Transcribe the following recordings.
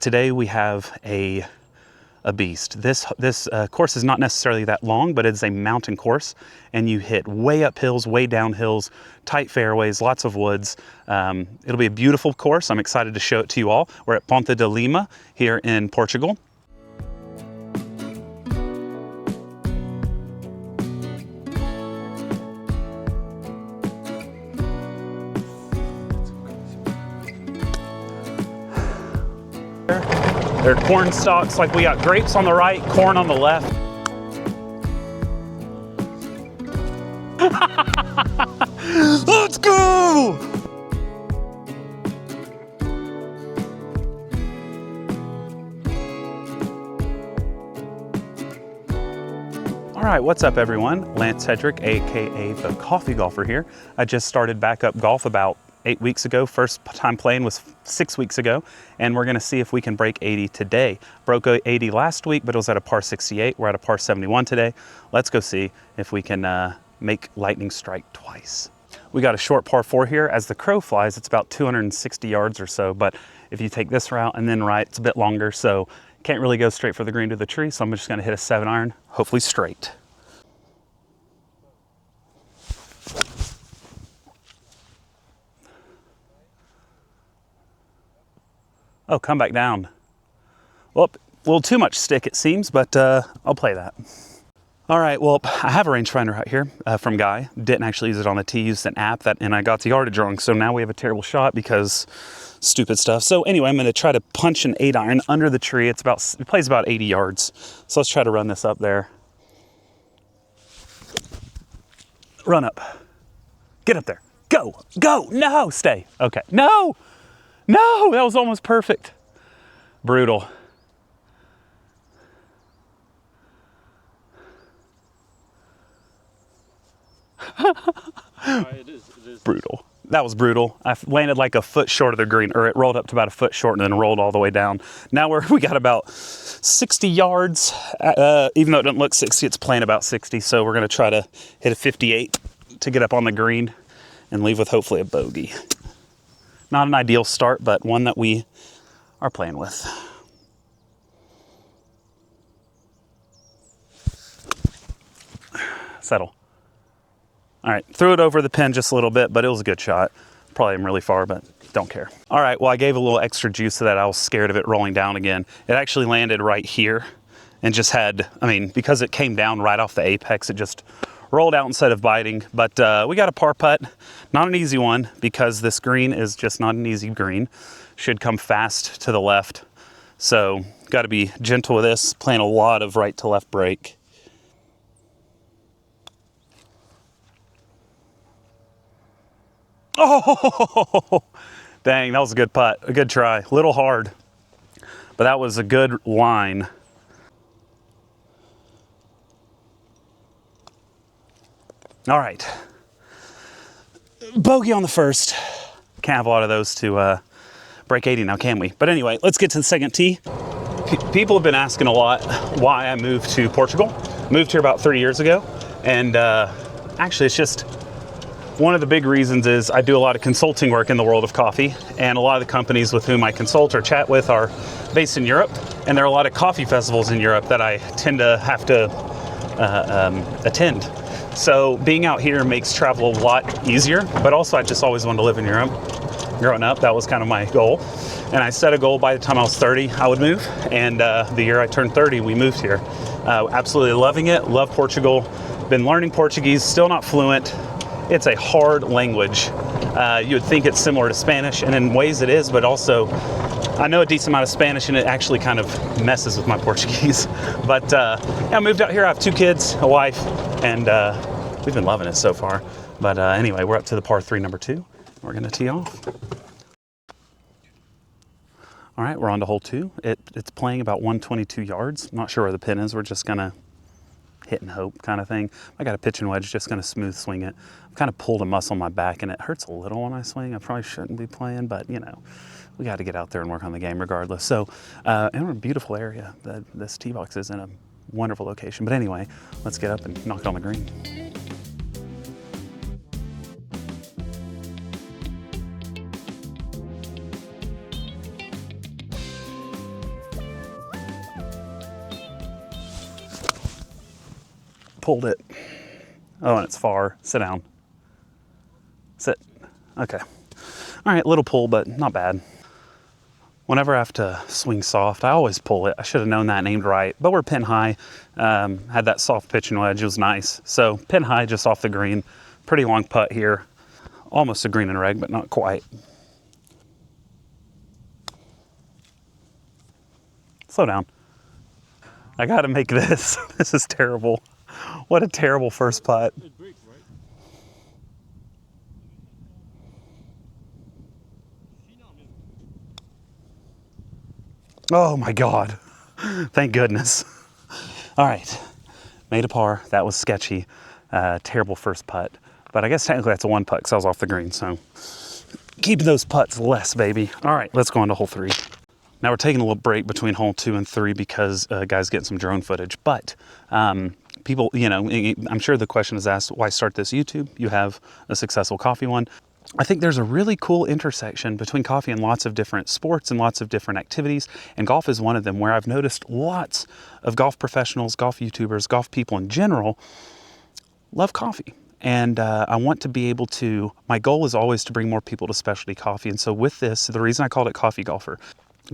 Today we have a beast. This course is not necessarily that long, but it's a mountain course, and you hit way up hills, way down hills, tight fairways, lots of woods. It'll be a beautiful course. I'm excited to show it to you all. We're at Ponte de Lima here in Portugal. There are corn stalks, like we got grapes on the right, corn on the left. Let's go! All right, what's up everyone? Lance Hedrick, AKA the Coffee Golfer here. I just started back up golf about 8 weeks ago. First time playing was 6 weeks ago, and we're gonna see if we can break 80 today. Broke 80 last week, but it was at a par 68. We're at a par 71 today. Let's go see if we can make lightning strike twice. We got a short par 4 here. As the crow flies, it's about 260 yards or so, but if you take this route and then right, it's a bit longer, so can't really go straight for the green to the tree, so I'm just gonna hit a 7-iron, hopefully straight. Oh, come back down. Well, a little too much stick it seems, but I'll play that. All right, well, I have a rangefinder out here from Guy. Didn't actually use it on the tee, used an app and I got the yardage wrong. So now we have a terrible shot because stupid stuff. So anyway, I'm gonna try to punch an 8-iron under the tree. It plays about 80 yards. So let's try to run this up there. Run up, get up there, go, go, no, stay, okay, no. No, that was almost perfect. Brutal. It is. Brutal. That was brutal. I landed like a foot short of the green, or it rolled up to about a foot short and then rolled all the way down. Now we got about 60 yards. Even though it doesn't look 60, it's playing about 60. So we're gonna try to hit a 58 to get up on the green and leave with hopefully a bogey. Not an ideal start, but one that we are playing with. Settle. All right, threw it over the pin just a little bit, but it was a good shot. Probably am really far, but don't care. All right, well, I gave a little extra juice to that. I was scared of it rolling down again. It actually landed right here and just had, because it came down right off the apex, it just rolled out instead of biting, but we got a par putt. Not an easy one because this green is just not an easy green. Should come fast to the left. So got to be gentle with this, playing a lot of right to left break. Oh, dang, that was a good putt, a good try. A little hard, but that was a good line. All right, bogey on the first. Can't have a lot of those to break 80 now, can we? But anyway, let's get to the second tee. People have been asking a lot why I moved to Portugal. Moved here about 30 years ago. And actually it's just, one of the big reasons is I do a lot of consulting work in the world of coffee. And a lot of the companies with whom I consult or chat with are based in Europe. And there are a lot of coffee festivals in Europe that I tend to have to attend. So being out here makes travel a lot easier, but also I just always wanted to live in Europe. Growing up, that was kind of my goal. And I set a goal by the time I was 30, I would move. And the year I turned 30, we moved here. Absolutely loving it, love Portugal. Been learning Portuguese, still not fluent. It's a hard language. You would think it's similar to Spanish, and in ways it is, but also I know a decent amount of Spanish and it actually kind of messes with my Portuguese. But yeah, I moved out here, I have 2 kids, a wife, and we've been loving it so far. But anyway, we're up to the par 3, number 2. We're gonna tee off. All right, we're on to hole 2. It's playing about 122 yards. Not sure where the pin is. We're just gonna hit and hope kind of thing. I got a pitching wedge, just gonna smooth swing it. I've kind of pulled a muscle in my back and it hurts a little when I swing. I probably shouldn't be playing, but you know, we got to get out there and work on the game regardless. So, and we're in a beautiful area. This tee box is in a wonderful location. But anyway, let's get up and knock it on the green. pulled it. Oh, and it's far. Sit down. Sit. Okay. All right, little pull, but not bad. Whenever I have to swing soft, I always pull it. I should have known that and aimed right, but we're pin high. Had that soft pitching wedge, it was nice. So pin high just off the green. Pretty long putt here. Almost a green and reg, but not quite. Slow down. I gotta make this. This is terrible. What a terrible first putt. Oh my God. Thank goodness. All right, made a par. That was sketchy. Terrible first putt. But I guess technically that's a one putt because I was off the green. So keep those putts less, baby. All right, let's go on to hole 3. Now we're taking a little break between hole 2 and 3 because guys getting some drone footage. But people, you know, I'm sure the question is asked, why start this YouTube? You have a successful coffee one. I think there's a really cool intersection between coffee and lots of different sports and lots of different activities. And golf is one of them, where I've noticed lots of golf professionals, golf YouTubers, golf people in general love coffee. And I want to be able to, my goal is always to bring more people to specialty coffee. And so with this, the reason I called it Coffee Golfer,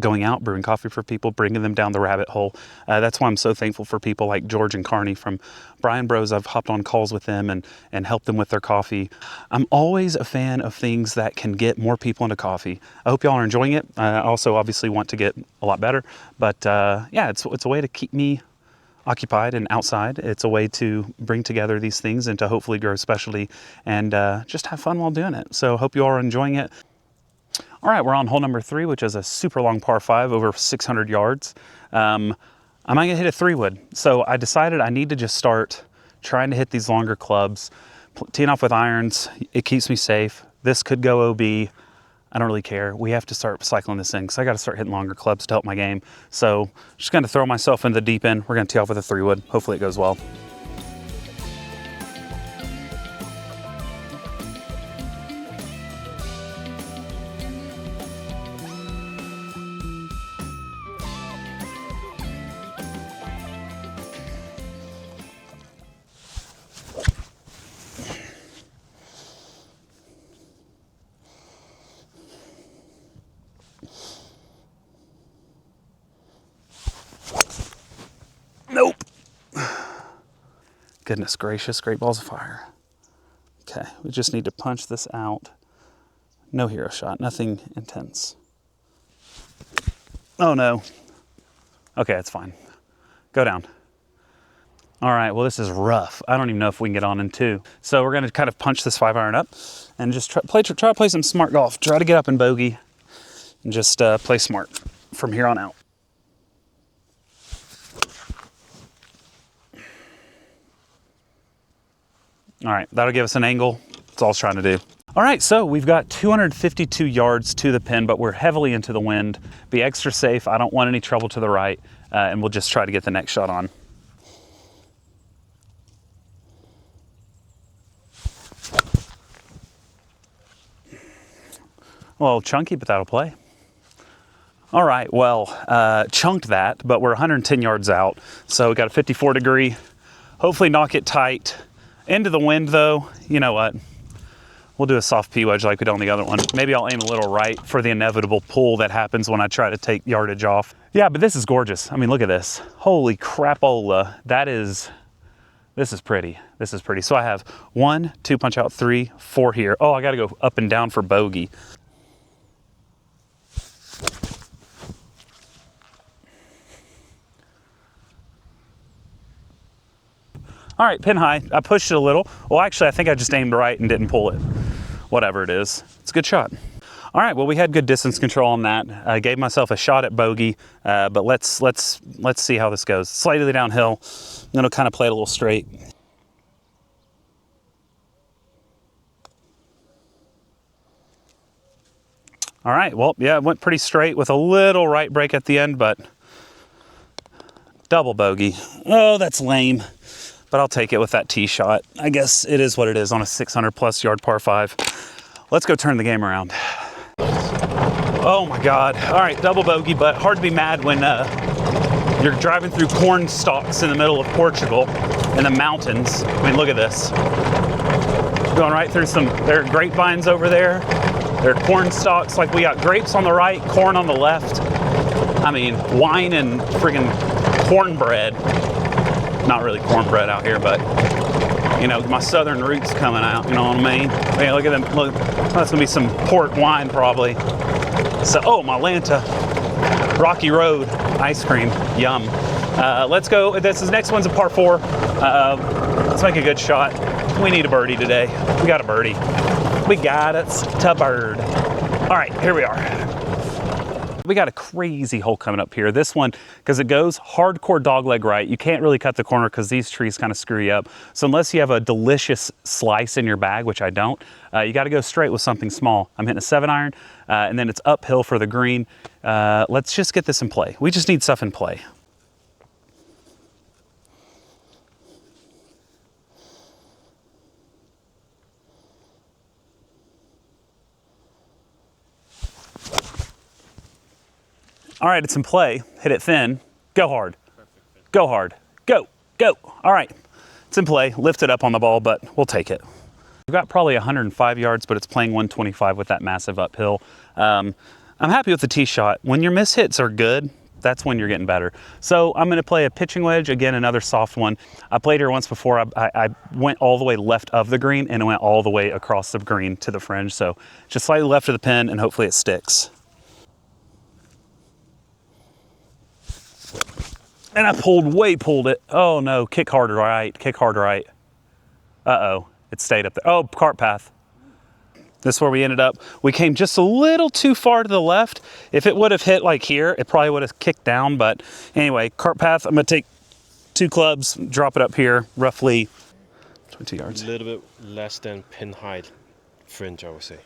going out, brewing coffee for people, bringing them down the rabbit hole. That's why I'm so thankful for people like George and Carney from Brian Bros. I've hopped on calls with them and helped them with their coffee. I'm always a fan of things that can get more people into coffee. I hope y'all are enjoying it. I also obviously want to get a lot better, but yeah, it's a way to keep me occupied and outside. It's a way to bring together these things and to hopefully grow specialty and just have fun while doing it. So hope you all are enjoying it. All right, we're on hole number 3, which is a super long par 5, over 600 yards. I might hit a 3-wood. So I decided I need to just start trying to hit these longer clubs, teeing off with irons. It keeps me safe. This could go OB. I don't really care. We have to start cycling this in because I got to start hitting longer clubs to help my game. So just going to throw myself in the deep end. We're going to tee off with a 3-wood. Hopefully it goes well. Nope. Goodness gracious, great balls of fire. Okay, we just need to punch this out. No hero shot, nothing intense. Oh no. Okay, it's fine. Go down. All right, well this is rough. I don't even know if we can get on in 2. So we're gonna kind of punch this 5-iron up and just try to play some smart golf. Try to get up in bogey and just play smart from here on out. All right, that'll give us an angle. That's all I was trying to do. All right, so we've got 252 yards to the pin, but we're heavily into the wind. Be extra safe. I don't want any trouble to the right, and we'll just try to get the next shot on. A little chunky, but that'll play. All right, well, chunked that, but we're 110 yards out. So we got a 54 degree. Hopefully knock it tight. Into the wind though, you know what? We'll do a soft P wedge like we did on the other one. Maybe I'll aim a little right for the inevitable pull that happens when I try to take yardage off. Yeah, but this is gorgeous. I mean, look at this. Holy crapola. This is pretty. This is pretty. So I have 1, 2 punch out, 3, 4 here. Oh, I gotta go up and down for bogey. All right, pin high. I pushed it a little. Well, actually, I think I just aimed right and didn't pull it. Whatever it is. It's a good shot. All right, well, we had good distance control on that. I gave myself a shot at bogey, but let's see how this goes. Slightly downhill, then I'll kind of play it a little straight. All right, well, yeah, it went pretty straight with a little right break at the end, but double bogey. Oh, that's lame. But I'll take it with that tee shot. I guess it is what it is on a 600 plus yard par 5. Let's go turn the game around. Oh my God. All right, double bogey, but hard to be mad when You're driving through corn stalks in the middle of Portugal in the mountains. I mean, look at this. Going right through there are grapevines over there. There are corn stalks. Like, we got grapes on the right, corn on the left. I mean, wine and friggin' cornbread. Not really cornbread out here, but you know, my southern roots coming out, you know what I mean? Yeah, look at them, look, that's gonna be some port wine probably. So, oh, my Lanta, Rocky Road ice cream, yum. Let's go, this next one's a par 4. Let's make a good shot. We need a birdie today. We got a birdie. We got it to bird. All right, here we are. We got a crazy hole coming up here. This one, because it goes hardcore dogleg right, you can't really cut the corner because these trees kind of screw you up. So unless you have a delicious slice in your bag, which I don't, you got to go straight with something small. I'm hitting a 7-iron, and then it's uphill for the green. Let's just get this in play. We just need stuff in play. All right, it's in play. Hit it thin. Go hard. Go hard. Go. Go. All right. It's in play. Lift it up on the ball, but we'll take it. We've got probably 105 yards, but it's playing 125 with that massive uphill. I'm happy with the tee shot. When your miss hits are good, that's when you're getting better. So I'm going to play a pitching wedge. Again, another soft one. I played here once before. I went all the way left of the green and it went all the way across the green to the fringe. So just slightly left of the pin and hopefully it sticks. And I pulled it. Oh no, kick hard right, kick hard right. Uh-oh, it stayed up there. Oh, cart path. This is where we ended up. We came just a little too far to the left. If it would have hit like here, it probably would have kicked down, but anyway, cart path, I'm gonna take 2 clubs, drop it up here, roughly 22 yards. A little bit less than pin height fringe, I would say.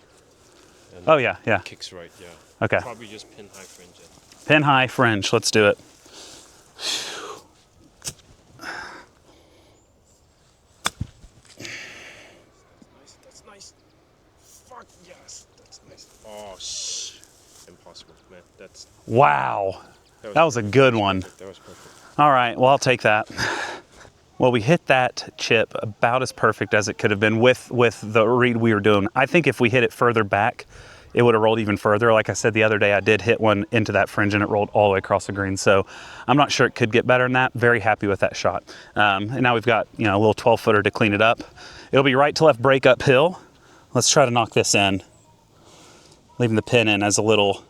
And oh yeah, yeah. Kicks right, yeah. Okay. Probably just pin high fringe. Pin high fringe, let's do it. That's nice. Fuck yes, that's nice. Oh, impossible, man. That's. Wow, that was a good one. That was perfect. All right, well, I'll take that. Well, we hit that chip about as perfect as it could have been with the read we were doing. I think if we hit it further back, it would have rolled even further. Like I said the other day, I did hit one into that fringe and it rolled all the way across the green. So I'm not sure it could get better than that. Very happy with that shot. And now we've got, you know, a little 12-footer to clean it up. It'll be right to left break uphill. Let's try to knock this in. Leaving the pin in as a little,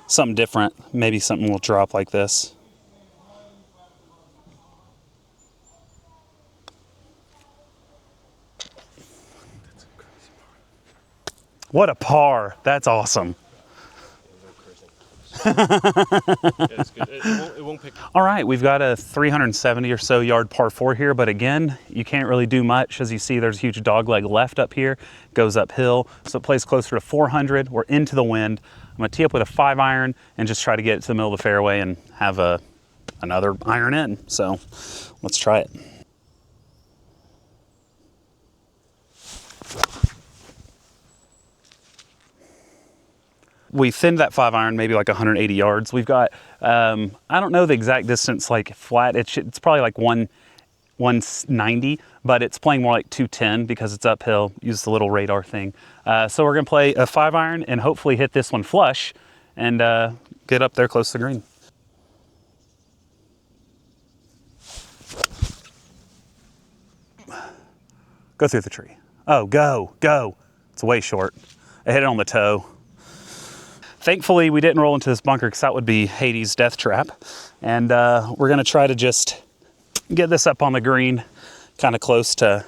something different. Maybe something will drop like this. What a par. That's awesome. It's good. It won't pick. All right, we've got a 370 or so yard par 4 here, but again, you can't really do much. As you see, there's a huge dogleg left up here, goes uphill, so it plays closer to 400. We're into the wind. I'm gonna tee up with a 5-iron and just try to get it to the middle of the fairway and have another iron in. So let's try it. We thinned that 5-iron maybe like 180 yards. We've got, I don't know the exact distance, like flat. It's probably like 190, but it's playing more like 210 because it's uphill. Use the little radar thing. So we're gonna play a 5-iron and hopefully hit this one flush and get up there close to the green. Go through the tree. Oh, go. It's way short. I hit it on the toe. Thankfully, we didn't roll into this bunker because that would be Hades' death trap. And we're gonna try to just get this up on the green, kind of close to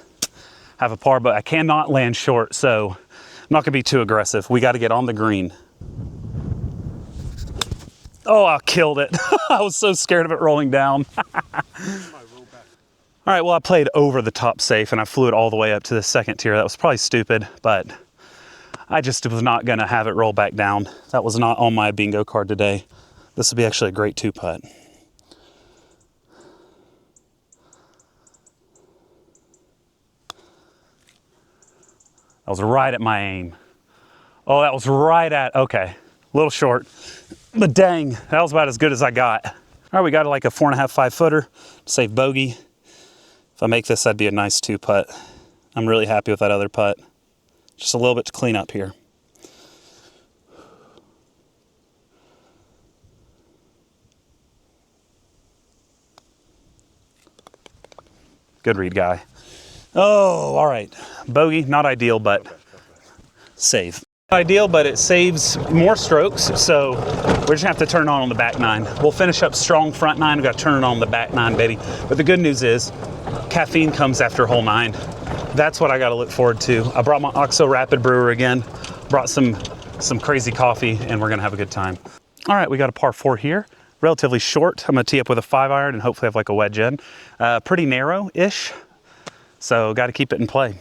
have a par, but I cannot land short, so I'm not gonna be too aggressive. We gotta get on the green. Oh, I killed it. I was so scared of it rolling down. All right, well, I played over the top safe and I flew it all the way up to the second tier. That was probably stupid, but I just was not gonna have it roll back down. That was not on my bingo card today. This would be actually a great 2-putt. That was right at my aim. Oh, that was right at, okay. A little short, but dang, that was about as good as I got. All right, we got like a 4.5, 5 footer to save bogey. If I make this, that'd be a nice 2-putt. I'm really happy with that other putt. Just a little bit to clean up here. Good read, guy. Oh, all right. Bogey, not ideal, but save. Not ideal, but it saves more strokes, so we're just gonna have to turn it on the back 9. We'll finish up strong front 9. We gotta turn it on the back 9, baby. But the good news is, caffeine comes after hole 9. That's what I gotta look forward to. I brought my OXO Rapid Brewer again, brought some crazy coffee, and we're gonna have a good time. All right, we got a par 4 here. Relatively short. I'm gonna tee up with a 5-iron and hopefully have like a wedge in. Pretty narrow-ish, so gotta keep it in play.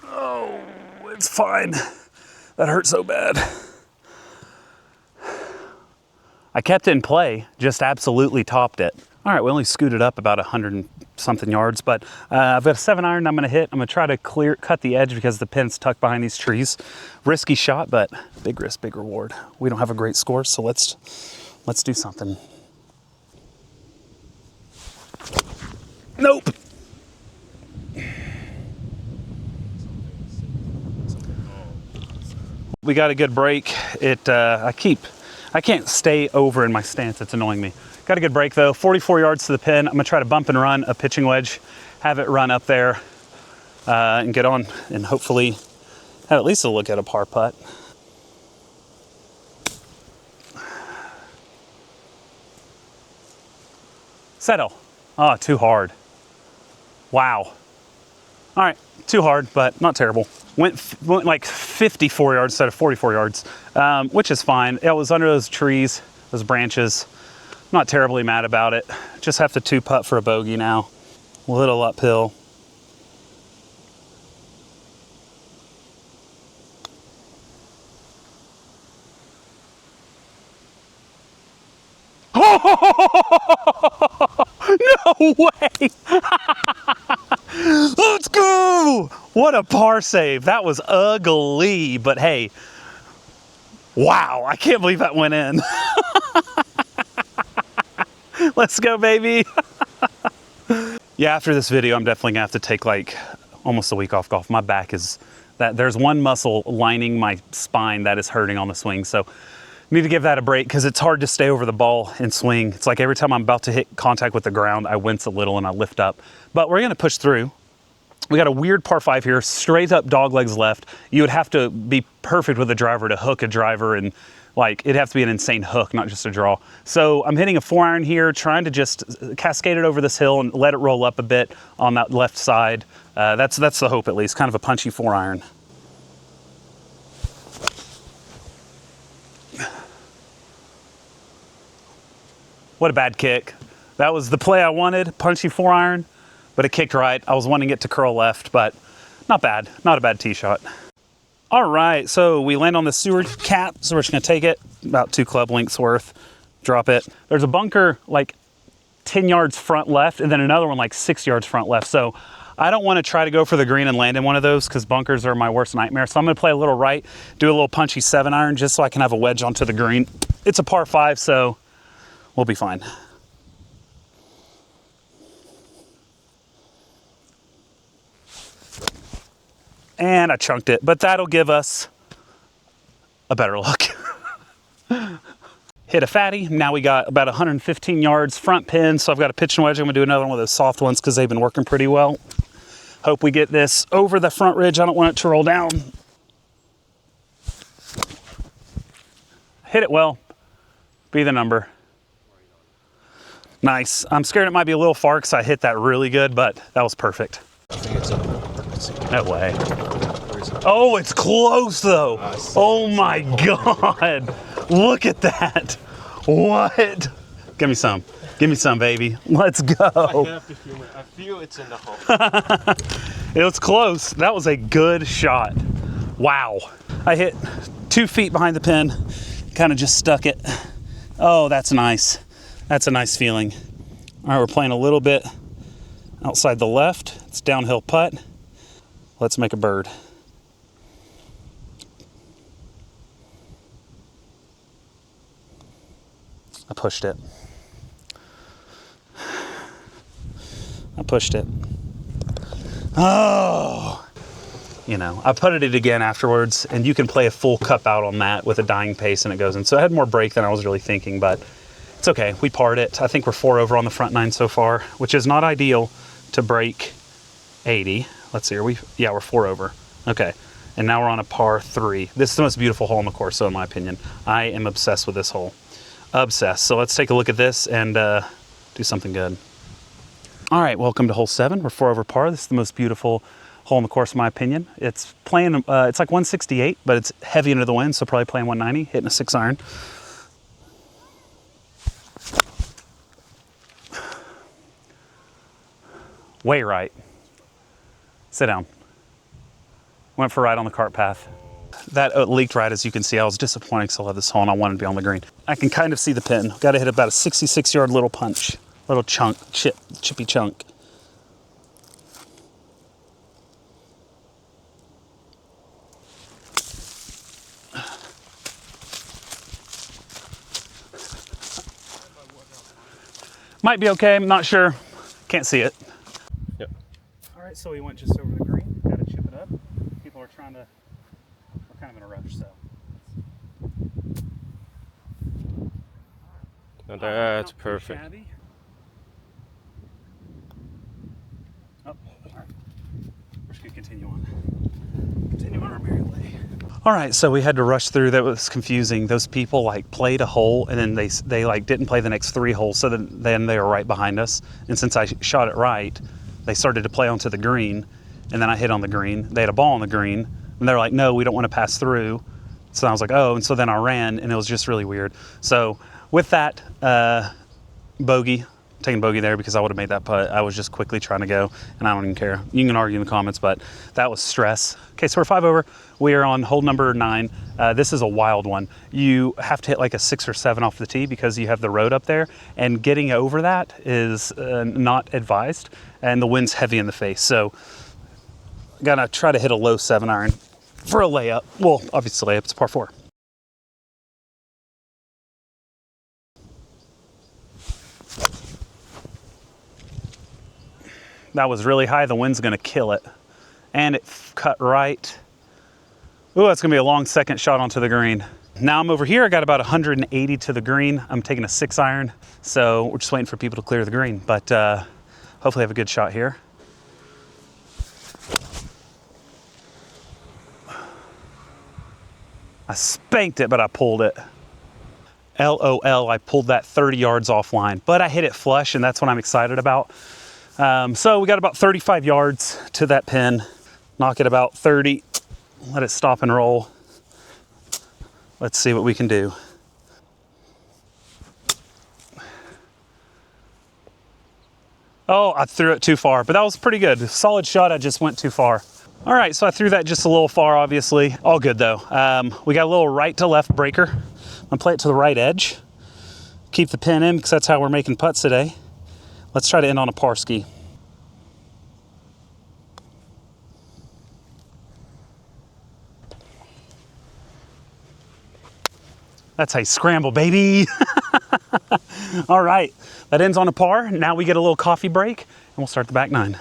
Oh, it's fine. That hurt so bad. I kept it in play, just absolutely topped it. All right, we only scooted up about 100 and something yards, but I've got a 7-iron I'm gonna hit. I'm gonna try to cut the edge because the pin's tucked behind these trees. Risky shot, but big risk, big reward. We don't have a great score, so let's do something. Nope. We got a good break. I can't stay over in my stance. It's annoying me. Got a good break though. 44 yards to the pin. I'm gonna try to bump and run a pitching wedge, have it run up there, and get on, and hopefully have at least a look at a par putt. Settle. Oh, too hard. Wow. All right, too hard, but not terrible. Went like 54 yards instead of 44 yards, which is fine. It was under those trees, those branches. Not terribly mad about it. Just have to 2-putt for a bogey now. A little uphill. No way! Let's go! What a par save. That was ugly, but hey, wow, I can't believe that went in. Let's go, baby. Yeah, after this video, I'm definitely gonna have to take like almost a week off golf. My back is, there's one muscle lining my spine that is hurting on the swing. So need to give that a break because it's hard to stay over the ball and swing. It's like every time I'm about to hit contact with the ground, I wince a little and I lift up. But we're gonna push through. We got a weird par 5 here, straight up dog legs left. You would have to be perfect with a driver to hook a driver, and like it'd have to be an insane hook, not just a draw. So I'm hitting a 4-iron here, trying to just cascade it over this hill and let it roll up a bit on that left side. That's the hope, at least, kind of a punchy 4-iron. What a bad kick. That was the play I wanted, punchy 4-iron, but it kicked right. I was wanting it to curl left, but not bad. Not a bad tee shot. All right, so we land on the sewer cap, so we're just gonna take it, about 2 club lengths worth, drop it. There's a bunker like 10 yards front left, and then another one like 6 yards front left. So I don't wanna try to go for the green and land in one of those because bunkers are my worst nightmare. So I'm gonna play a little right, do a little punchy 7-iron just so I can have a wedge onto the green. It's a par 5, so we'll be fine. And I chunked it, but that'll give us a better look. Hit a fatty. Now we got about 115 yards front pin, so I've got a pitch and wedge. I'm gonna do another one of those soft ones because they've been working pretty well. Hope we get this over the front ridge. I don't want it to roll down. Hit it well. Be the number. Nice. I'm scared it might be a little far because I hit that really good, but that was perfect. I think it's a No way. Oh, it's close though. Oh my God. Look at that. What? Give me some. Give me some, baby. Let's go. I have the humor. I feel it's in the hole. It was close. That was a good shot. Wow. I hit 2 feet behind the pin, kind of just stuck it. Oh, that's nice. That's a nice feeling. All right, we're playing a little bit outside the left. It's downhill putt. Let's make a bird. I pushed it. I pushed it. Oh! You know, I putted it again afterwards, and you can play a full cup out on that with a dying pace and it goes in. So I had more break than I was really thinking, but it's okay. We parred it. I think we're 4 over on the front 9 so far, which is not ideal to break 80. Let's see, yeah, we're 4 over. Okay. And now we're on a par 3. This is the most beautiful hole in the course, so in my opinion. I am obsessed with this hole. Obsessed. So let's take a look at this and do something good. All right, welcome to hole 7. We're 4 over par. This is the most beautiful hole in the course, in my opinion. It's playing, it's like 168, but it's heavy into the wind, so probably playing 190, hitting a 6 iron. Way right. Sit down. Went for right on the cart path. That leaked right, as you can see. I was disappointed because I love this hole and I wanted to be on the green. I can kind of see the pin. Got to hit about a 66-yard little punch. Little chunk, chippy chunk. Might be okay, I'm not sure. Can't see it. Yep. All right, so we went just over the green. Got to chip it up. People are trying to, we're kind of in a rush, so. Now that's perfect. Oh, all right. We're just gonna continue on. Continue on our merry way. All right, so we had to rush through. That was confusing. Those people like played a hole and then they like didn't play the next 3 holes. So then they were right behind us. And since I shot it right, they started to play onto the green. And then I hit on the green. They had a ball on the green. And they're like, no, we don't want to pass through. So I was like, oh, and so then I ran and it was just really weird. So with that bogey, taking bogey there because I would have made that putt. I was just quickly trying to go, and I don't even care. You can argue in the comments, but that was stress. Okay, so we're 5 over. We are on hole number 9. This is a wild one. You have to hit like a 6 or 7 off the tee because you have the road up there, and getting over that is not advised, and the wind's heavy in the face. So gotta try to hit a low 7 iron for a layup. Well, obviously layup, it's par 4. That was really high. The wind's gonna kill it. And it cut right. Ooh, that's gonna be a long second shot onto the green. Now I'm over here, I got about 180 to the green. I'm taking a 6 iron. So we're just waiting for people to clear the green, but hopefully I have a good shot here. I spanked it, but I pulled it. LOL, I pulled that 30 yards offline, but I hit it flush, and that's what I'm excited about. So we got about 35 yards to that pin. Knock it about 30, let it stop and roll. Let's see what we can do. Oh, I threw it too far, but that was pretty good. Solid shot, I just went too far. All right, so I threw that just a little far, obviously. All good though. We got a little right to left breaker. I'm gonna play it to the right edge. Keep the pin in because that's how we're making putts today. Let's try to end on a par ski. That's how you scramble, baby. All right, that ends on a par. Now we get a little coffee break and we'll start the back 9.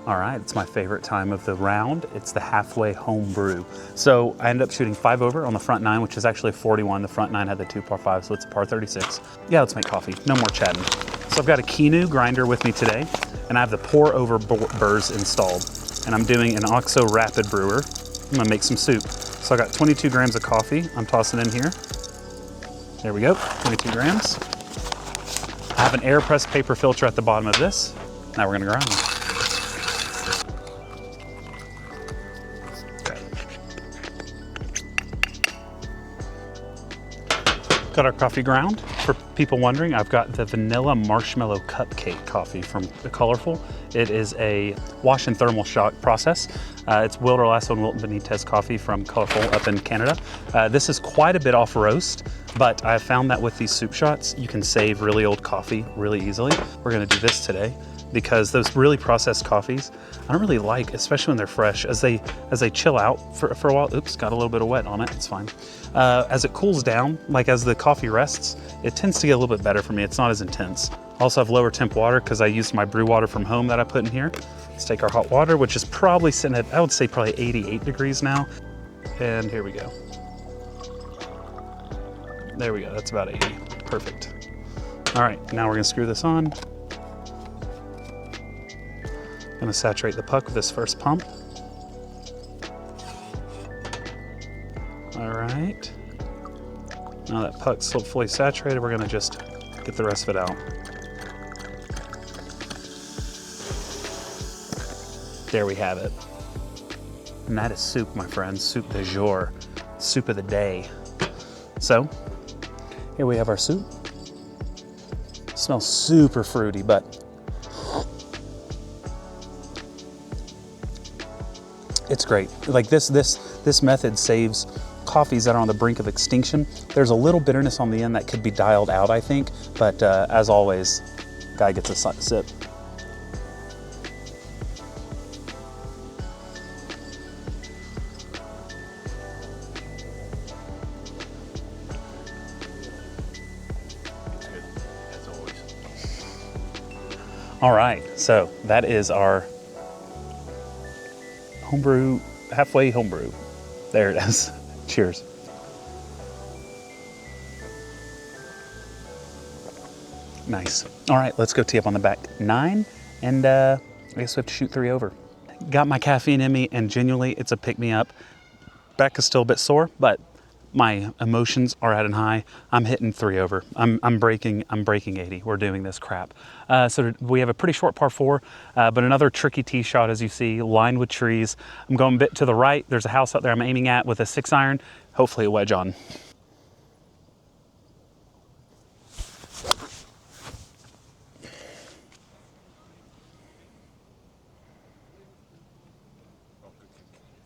All right, it's my favorite time of the round. It's the halfway home brew. So I ended up shooting 5 over on the front 9, which is actually 41. The front 9 had the 2 par 5, so it's a par 36. Yeah, let's make coffee. No more chatting. So I've got a Kinu grinder with me today, and I have the pour over burrs installed. And I'm doing an OXO Rapid Brewer. I'm gonna make some soup. So I got 22 grams of coffee. I'm tossing in here. There we go, 22 grams. I have an AirPress paper filter at the bottom of this. Now we're gonna grind. Got our coffee ground. For people wondering, I've got the vanilla marshmallow cupcake coffee from Colorful. It is a wash and thermal shock process. It's Wilder Lasso and Wilton Benitez coffee from Colorful up in Canada. This is quite a bit off roast, but I found that with these soup shots, you can save really old coffee really easily. We're gonna do this today because those really processed coffees, I don't really like, especially when they're fresh, as they chill out for a while. Oops, got a little bit of wet on it, it's fine. As it cools down, like as the coffee rests, it tends to get a little bit better for me. It's not as intense. Also have lower temp water because I used my brew water from home that I put in here. Let's take our hot water, which is probably sitting at, I would say probably 88 degrees now. And here we go. There we go, that's about 80, perfect. All right, now we're gonna screw this on. Gonna saturate the puck with this first pump. All right. Now that puck's still fully saturated, we're gonna just get the rest of it out. There we have it. And that is soup, my friends, soup du jour, soup of the day. So, here we have our soup. Smells super fruity, but it's great. Like this method saves coffees that are on the brink of extinction. There's a little bitterness on the end that could be dialed out, I think, but as always, guy gets a sip. All right, so that is our homebrew, halfway homebrew. There it is. Cheers. Nice. All right, let's go tee up on the back 9, and I guess we have to shoot 3 over. Got my caffeine in me, and genuinely, it's a pick-me-up. Back is still a bit sore, but my emotions are at an high. I'm hitting 3 over. I'm breaking 80. We're doing this crap. So we have a pretty short par 4, but another tricky tee shot, as you see, lined with trees. I'm going a bit to the right. There's a house out there I'm aiming at with a 6-iron, hopefully a wedge on.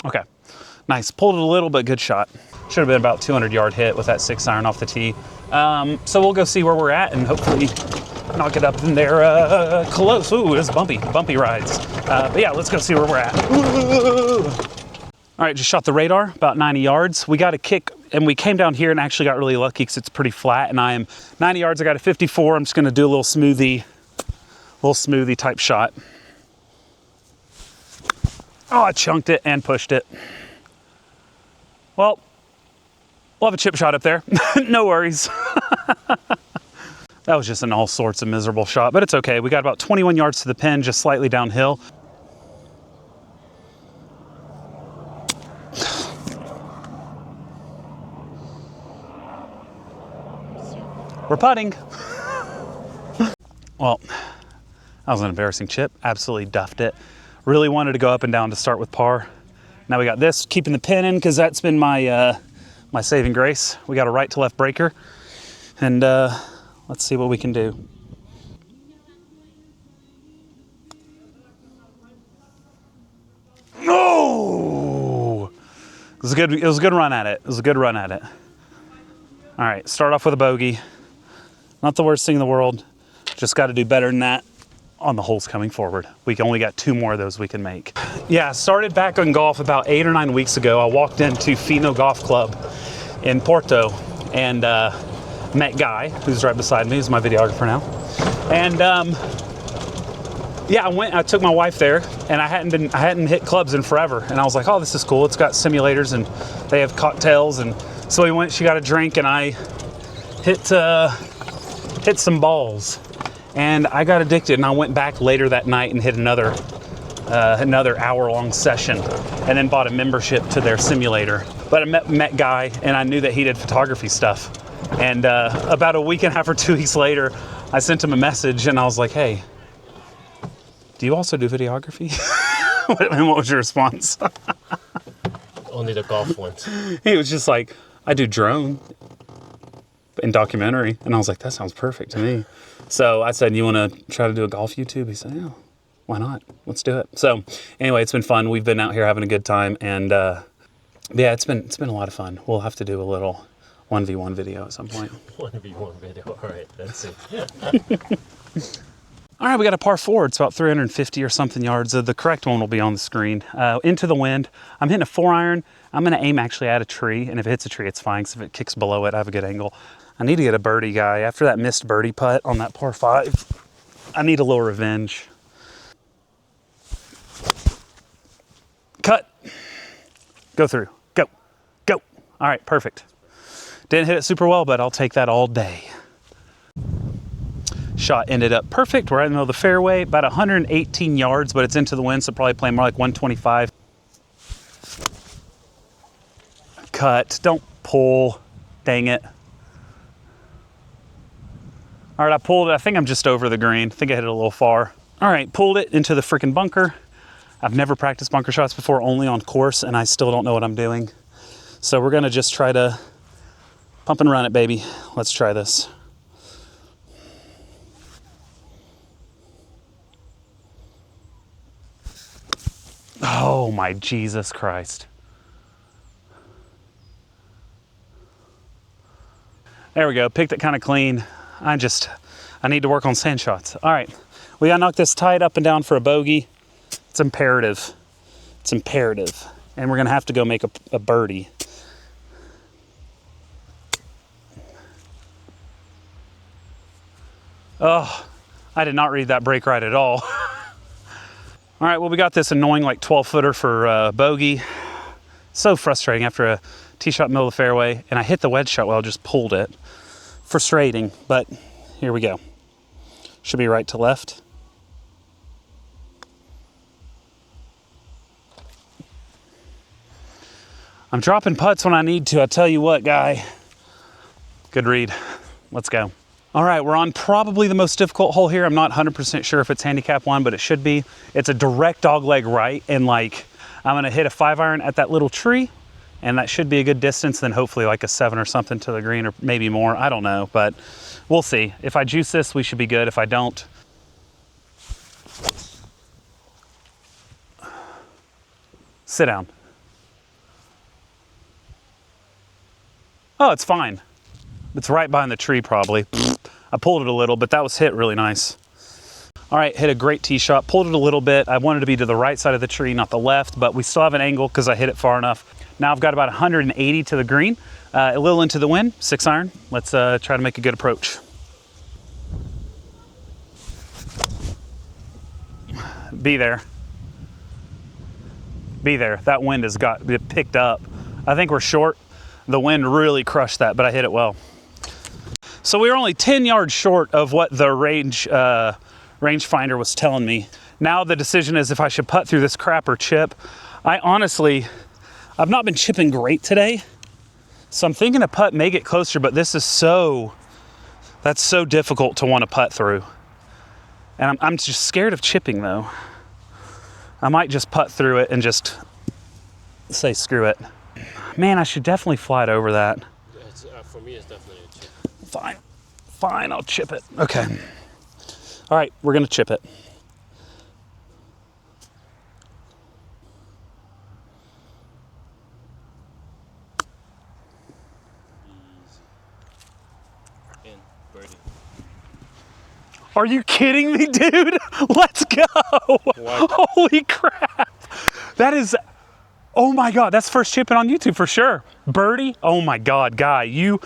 Okay, nice. Pulled it a little, but good shot. Should have been about 200-yard hit with that 6-iron off the tee. So we'll go see where we're at and hopefully knock it up in there close. Ooh, it's bumpy rides. But yeah, let's go see where we're at. Ooh. All right, just shot the radar, about 90 yards. We got a kick, and we came down here and actually got really lucky because it's pretty flat, and I am 90 yards, I got a 54. I'm just gonna do a little smoothie type shot. Oh, I chunked it and pushed it. Well, we'll have a chip shot up there. No worries. That was just an all sorts of miserable shot, but it's okay. We got about 21 yards to the pin, just slightly downhill. We're putting. Well, that was an embarrassing chip. Absolutely duffed it. Really wanted to go up and down to start with par. Now we got this, keeping the pin in because that's been my my saving grace. We got a right to left breaker, and let's see what we can do. Oh! It was a good run at it. It was a good run at it. All right, start off with a bogey. Not the worst thing in the world. Just got to do better than that on the holes coming forward. We only got 2 more of those we can make. Yeah, started back on golf about 8 or 9 weeks ago. I walked into Fino Golf Club in Porto and met Guy, who's right beside me, who's my videographer now. And yeah, I took my wife there, and I hadn't hit clubs in forever. And I was like, oh, this is cool. It's got simulators and they have cocktails. And so we went, she got a drink, and I hit some balls. And I got addicted, and I went back later that night and hit another hour-long session, and then bought a membership to their simulator. But I met Guy, and I knew that he did photography stuff. And about a week and a half or 2 weeks later, I sent him a message, and I was like, hey, do you also do videography? And what was your response? Only the golf ones. He was just like, I do drone. in documentary. And I was like, that sounds perfect to me. So I said, you want to try to do a golf YouTube? He said, yeah, why not? Let's do it. So anyway, it's been fun. We've been out here having a good time. And yeah, it's been a lot of fun. We'll have to do a little 1v1 video at some point. 1v1 video, all right, let's see. All right, we got a par 4. It's about 350 or something yards. The correct one will be on the screen. Into the wind. I'm hitting a 4-iron. I'm going to aim actually at a tree, and if it hits a tree, it's fine, because if it kicks below it, I have a good angle. I need to get a birdie, guy. After that missed birdie putt on that par 5, I need a little revenge. Cut. Go through. Go. Go. All right, perfect. Didn't hit it super well, but I'll take that all day. Shot ended up perfect. We're right in the middle of the fairway, about 118 yards, but it's into the wind, so probably playing more like 125. Cut. Don't pull. Dang it. All right, I pulled it. I think I'm just over the green. I think I hit it a little far. All right, pulled it into the freaking bunker. I've never practiced bunker shots before, only on course, and I still don't know what I'm doing. So we're gonna just try to pump and run it, baby. Let's try this. Oh my Jesus Christ. There we go, picked it kind of clean. I need to work on sand shots. All right, we gotta knock this tight up and down for a bogey. It's imperative. It's imperative. And we're gonna have to go make a birdie. Oh, I did not read that break right at all. All right, well, we got this annoying like 12-footer for bogey. So frustrating after a tee shot middle of the fairway, and I hit the wedge shot well, just pulled it. Frustrating, but here we go. Should be right to left. I'm dropping putts when I need to, I tell you what, guy. Good read. Let's go. All right, we're on probably the most difficult hole here. I'm not 100% sure if it's handicap 1, but it should be. It's a direct dogleg right, and like, I'm gonna hit a 5-iron at that little tree, and that should be a good distance, then hopefully like a 7 or something to the green, or maybe more, I don't know, but we'll see. If I juice this, we should be good. If I don't, sit down. Oh, it's fine. It's right behind the tree probably. I pulled it a little, but that was hit really nice. All right, hit a great tee shot, pulled it a little bit. I wanted to be to the right side of the tree, not the left, but we still have an angle because I hit it far enough. Now I've got about 180 to the green, a little into the wind, 6-iron. Let's try to make a good approach. Be there. Be there. That wind has got it picked up. I think we're short. The wind really crushed that, but I hit it well. So we were only 10 yards short of what the rangefinder was telling me. Now the decision is if I should putt through this crap or chip. I've not been chipping great today, so I'm thinking a putt may get closer, but this is that's so difficult to want to putt through. And I'm just scared of chipping though. I might just putt through it and just say screw it. Man, I should definitely fly it over that. For me, it's definitely a chip. Fine, I'll chip it. Okay. All right, we're gonna chip it. In, birdie. Are you kidding me, dude? Let's go. What? Holy crap. That is, oh my God, that's first chipping on YouTube for sure. Birdie, oh my God, guy, you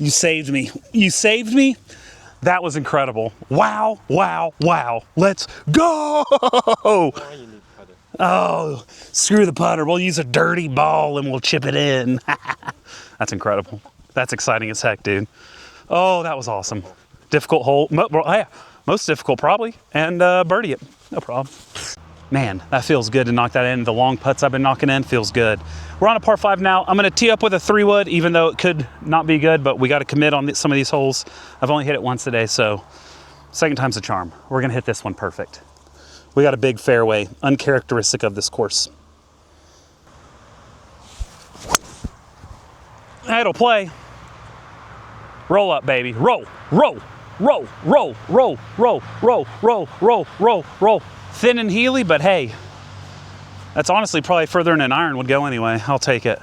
saved me. You saved me. That was incredible. Wow, wow, wow. Let's go. Oh, screw the putter. We'll use a dirty ball and we'll chip it in. That's incredible. That's exciting as heck, dude. Oh, that was awesome. Difficult hole. Most difficult probably. And birdie it. No problem. Man, that feels good to knock that in. The long putts I've been knocking in feels good. We're on a par 5 now. I'm gonna tee up with a 3-wood, even though it could not be good, but we gotta commit on some of these holes. I've only hit it once today, so second time's a charm. We're gonna hit this one perfect. We got a big fairway, uncharacteristic of this course. It'll play. Roll up, baby. Roll, roll, roll, roll, roll, roll, roll, roll, roll, roll, roll. Thin and heely, but hey, that's honestly probably further than an iron would go anyway. I'll take it.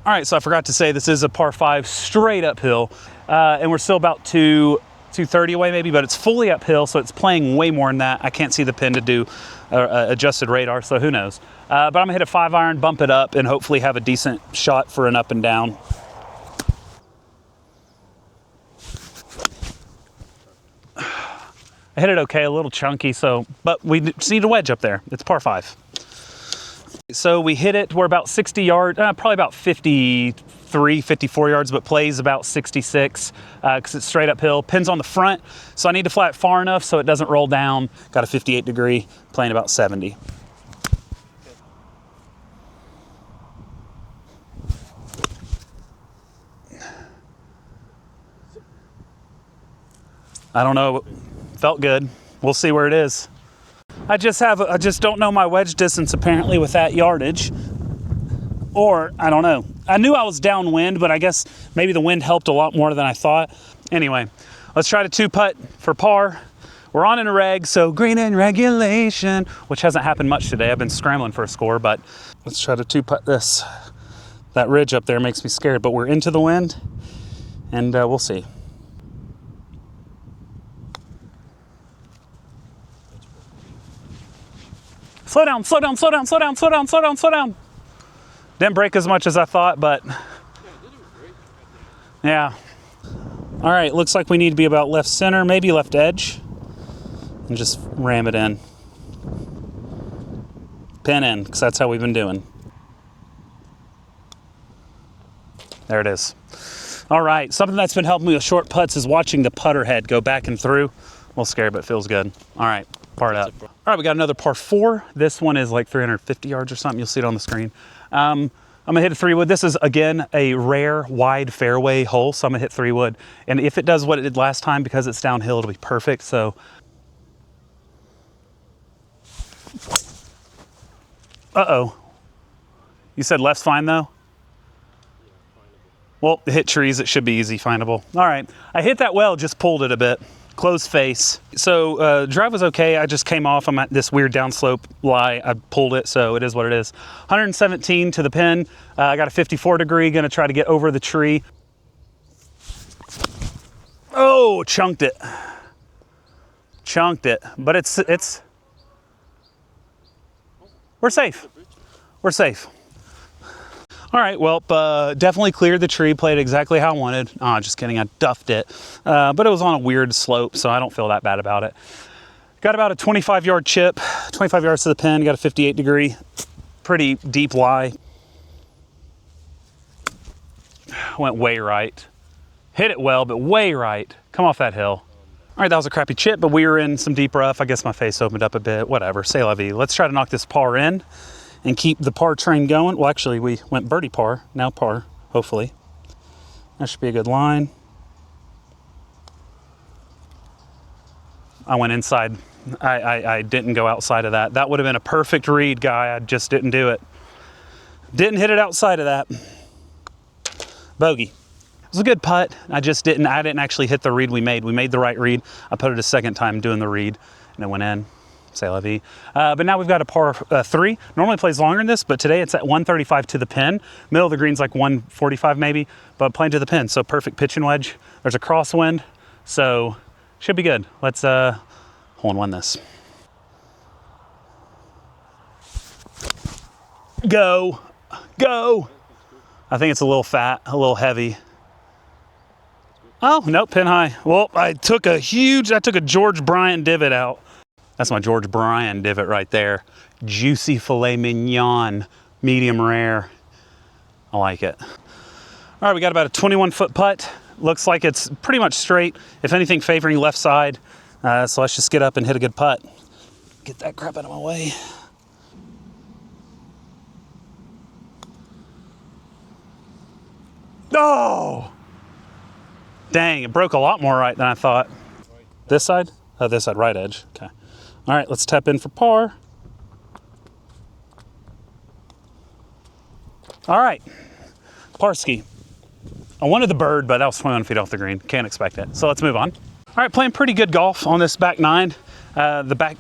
All right, so I forgot to say this is a par 5 straight uphill, and we're still about 230 away maybe, but it's fully uphill, so it's playing way more than that. I can't see the pin to do adjusted radar, so who knows. But I'm gonna hit a 5-iron, bump it up, and hopefully have a decent shot for an up and down. I hit it okay, a little chunky, but we just need a wedge up there. It's par 5. So we hit it, we're about 60 yards, probably about 53, 54 yards, but plays about 66 because it's straight uphill. Pins on the front, so I need to fly it far enough so it doesn't roll down. Got a 58 degree, playing about 70. I don't know, felt good. We'll see where it is. I just don't know my wedge distance apparently with that yardage. Or, I don't know. I knew I was downwind, but I guess maybe the wind helped a lot more than I thought. Anyway, let's try to 2-putt for par. We're on in a reg, so green in regulation, which hasn't happened much today. I've been scrambling for a score, but let's try to 2-putt this. That ridge up there makes me scared, but we're into the wind, and we'll see. Slow down, slow down, slow down, slow down, slow down, slow down, slow down. Didn't break as much as I thought, but yeah. All right, looks like we need to be about left center, maybe left edge, and just ram it in. Pin in, because that's how we've been doing. There it is. All right, something that's been helping me with short putts is watching the putter head go back and through. A little scary, but feels good. All right. Part up. All right, we got another par 4. This one is like 350 yards or something. You'll see it on the screen. I'm gonna hit a 3-wood. This is again a rare wide fairway hole, so I'm gonna hit 3-wood. And if it does what it did last time, because it's downhill, it'll be perfect. So, you said left's fine though. Well, hit trees. It should be easy findable. All right, I hit that well, just pulled it a bit. Closed face. So drive was okay. I just came off. I'm at this weird downslope lie. I pulled it, so it is what it is. 117 to the pin. I got a 54 degree. Gonna try to get over the tree. Oh, chunked it. Chunked it. But it's. We're safe. We're safe. All right, well, definitely cleared the tree, played exactly how I wanted. Oh, just kidding, I duffed it. But it was on a weird slope, so I don't feel that bad about it. Got about a 25-yard chip, 25 yards to the pin, got a 58 degree, pretty deep lie. Went way right. Hit it well, but way right. Come off that hill. All right, that was a crappy chip, but we were in some deep rough. I guess my face opened up a bit, whatever, c'est la vie. Let's try to knock this par in and keep the par train going. Well, actually, we went birdie par, now par, hopefully. That should be a good line. I went inside. I didn't go outside of that. That would have been a perfect read, guy. I just didn't do it. Didn't hit it outside of that. Bogey. It was a good putt. I didn't actually hit the read we made. We made the right read. I put it a second time doing the read, and it went in. C'est la vie. But now we've got a par 3. Normally plays longer than this, but today it's at 135 to the pin. Middle of the green's like 145 maybe, but playing to the pin. So perfect pitching wedge. There's a crosswind, so should be good. Let's hole in one this. Go, go. I think it's a little fat, a little heavy. Oh, nope, pin high. Well, I took a George Bryant divot out. That's my George Bryant divot right there. Juicy filet mignon, medium rare. I like it. All right, we got about a 21-foot putt. Looks like it's pretty much straight. If anything, favoring left side. So let's just get up and hit a good putt. Get that crap out of my way. Oh! Dang, it broke a lot more right than I thought. This side? Oh, this side, right edge. Okay. All right, let's tap in for par. All right, Parski. I wanted the bird, but that was 21 feet off the green. Can't expect it. So let's move on. All right, playing pretty good golf on this back nine. The back,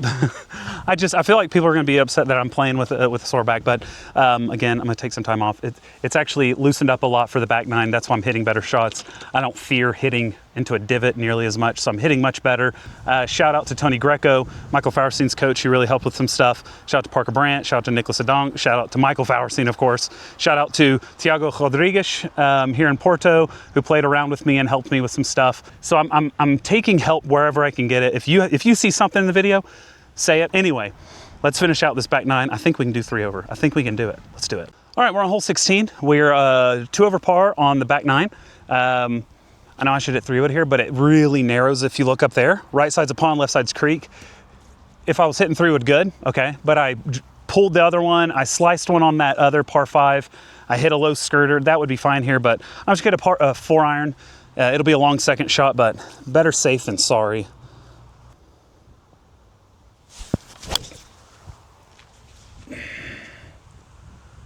I feel like people are going to be upset that I'm playing with a sore back, but again, I'm going to take some time off. It's actually loosened up a lot for the back nine. That's why I'm hitting better shots. I don't fear hitting into a divot nearly as much, so I'm hitting much better. Shout out to Tony Greco, Michael Fauerstein's coach. He really helped with some stuff. Shout out to Parker Brandt. Shout out to Nicholas Adong. Shout out to Michael Fauerstein, of course. Shout out to Tiago Rodrigues here in Porto, who played around with me and helped me with some stuff. So I'm taking help wherever I can get it. If you see something in the video, say it. Anyway, let's finish out this back nine. I think we can do 3 over. I think we can do it. Let's do it. All right, we're on hole 16. We're 2 over par on the back nine. I know I should hit 3 wood here, but it really narrows if you look up there. Right side's a pond, left side's creek. If I was hitting 3 wood, good, okay. But I pulled the other one. I sliced one on that other par 5. I hit a low skirter. That would be fine here, but I'm just gonna a 4 iron. It'll be a long second shot, but better safe than sorry.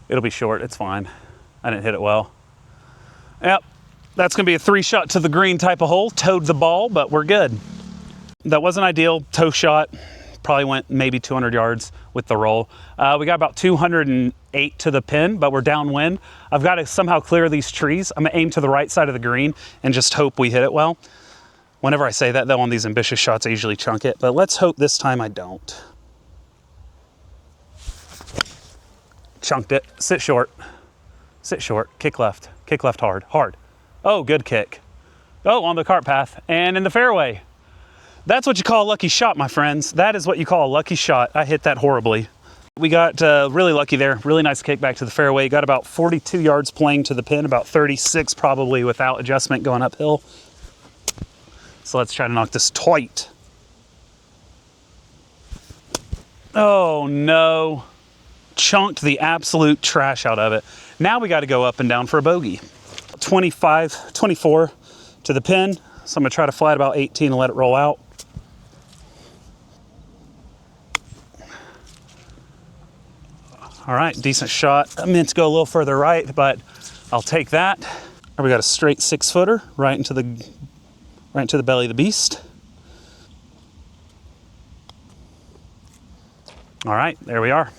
It'll be short, it's fine. I didn't hit it well. Yep, that's gonna be a 3 shot to the green type of hole. Towed the ball, but we're good. That wasn't ideal, toe shot. Probably went maybe 200 yards with the roll. We got about 208 to the pin, but we're downwind. I've got to somehow clear these trees. I'm gonna aim to the right side of the green and just hope we hit it well. Whenever I say that though, on these ambitious shots, I usually chunk it, but let's hope this time I don't. Chunked it, sit short, kick left hard. Oh, good kick. Oh, on the cart path and in the fairway. That's what you call a lucky shot, my friends. That is what you call a lucky shot. I hit that horribly. We got really lucky there. Really nice kick back to the fairway. Got about 42 yards playing to the pin, about 36 probably without adjustment going uphill. So let's try to knock this tight. Oh no. Chunked the absolute trash out of it. Now we got to go up and down for a bogey. 25, 24 to the pin. So I'm gonna try to fly at about 18 and let it roll out. All right, decent shot. I meant to go a little further right, but I'll take that. We got a straight 6-footer right into the belly of the beast. All right, there we are.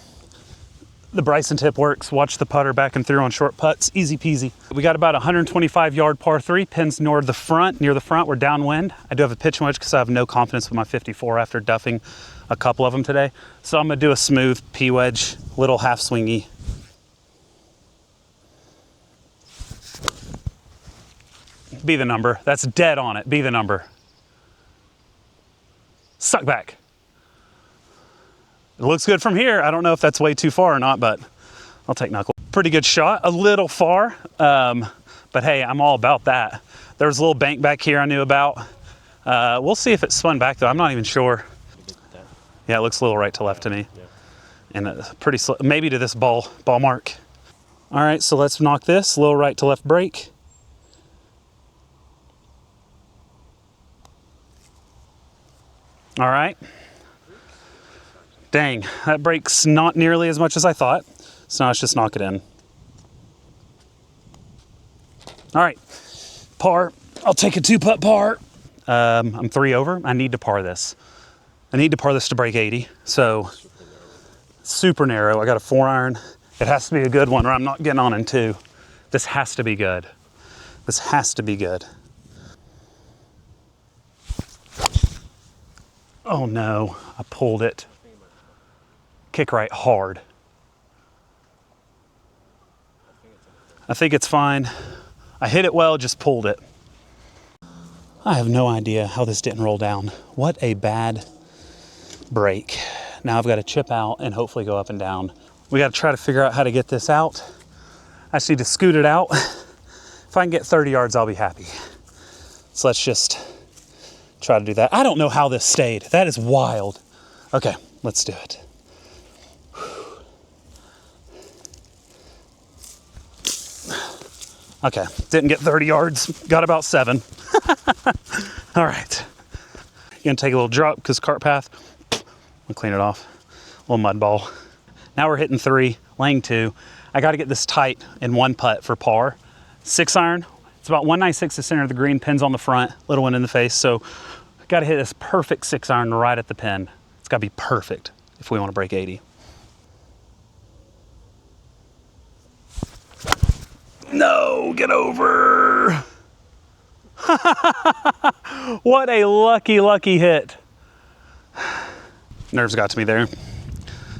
The Bryson tip works. Watch the putter back and through on short putts. Easy peasy. We got about 125 yard par 3. Pins near the front. We're downwind. I do have a pitching wedge because I have no confidence with my 54 after duffing a couple of them today. So I'm gonna do a smooth P wedge, little half swingy. Be the number. That's dead on it. Be the number. Suck back. It looks good from here. I don't know if that's way too far or not, but I'll take knuckle. Pretty good shot, a little far, but hey, I'm all about that. There was a little bank back here I knew about. We'll see if it spun back though. I'm not even sure. Yeah, it looks a little right to left to me. And pretty slow, maybe to this ball mark. All right, so let's knock this, a little right to left break. All right. Dang, that breaks not nearly as much as I thought. So now let's just knock it in. All right, par. I'll take a 2-putt par. I'm 3 over. I need to par this. I need to par this to break 80. So super narrow. I got a 4 iron. It has to be a good one or I'm not getting on in 2. This has to be good. This has to be good. Oh no, I pulled it. Kick right hard. I think it's fine. I hit it well, just pulled it. I have no idea how this didn't roll down. What a bad break. Now I've got to chip out and hopefully go up and down. We got to try to figure out how to get this out. I just need to scoot it out. If I can get 30 yards, I'll be happy. So let's just try to do that. I don't know how this stayed. That is wild. Okay, let's do it. Okay, didn't get 30 yards, got about 7. All right. Gonna take a little drop because cart path. I'll clean it off. A little mud ball. Now we're hitting 3, laying 2. I gotta get this tight in 1 putt for par. 6 iron, It's about 196 the center of the green, pins on the front, little one in the face. So got to hit this perfect 6-iron right at the pin. It's got to be perfect if we want to break 80. No, get over. What a lucky, lucky hit. Nerves got to me there.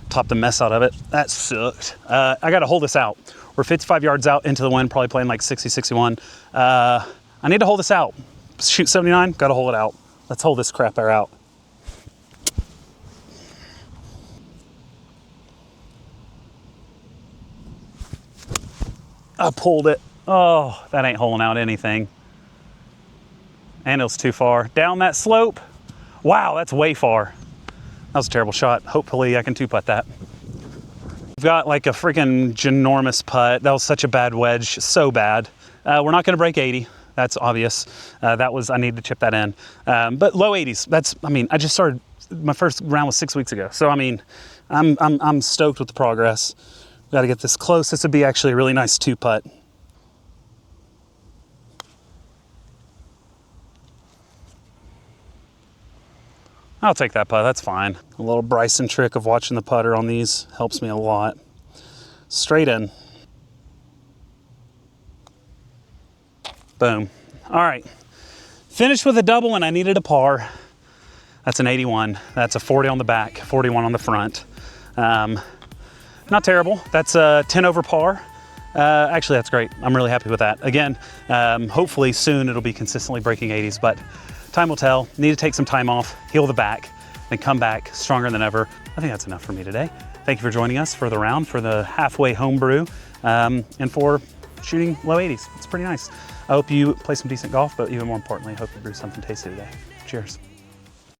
Topped the mess out of it. That sucked. I got to hold this out. We're 55 yards out into the wind, probably playing like 60, 61. I need to hold this out. Shoot 79, got to hold it out. Let's hold this crap air out. I pulled it. Oh, that ain't holding out anything. And it was too far. Down that slope. Wow, that's way far. That was a terrible shot. Hopefully I can two-putt that. We've got like a freaking ginormous putt. That was such a bad wedge, so bad. We're not gonna break 80. That's obvious. I need to chip that in. But low 80s, I just started, my first round was 6 weeks ago. So I mean, I'm stoked with the progress. Got to get this close. This would be actually a really nice two-putt. I'll take that putt, that's fine. A little Bryson trick of watching the putter on these helps me a lot. Straight in. Boom. All right, finished with a double and I needed a par. That's an 81. That's a 40 on the back, 41 on the front. Not terrible. That's a 10 over par. Actually, that's great. I'm really happy with that. Again, hopefully soon it'll be consistently breaking 80s, but time will tell. Need to take some time off, heal the back, then come back stronger than ever. I think that's enough for me today. Thank you for joining us for the round, for the halfway homebrew, and for shooting low 80s. It's pretty nice. I hope you play some decent golf, but even more importantly, I hope you brew something tasty today. Cheers.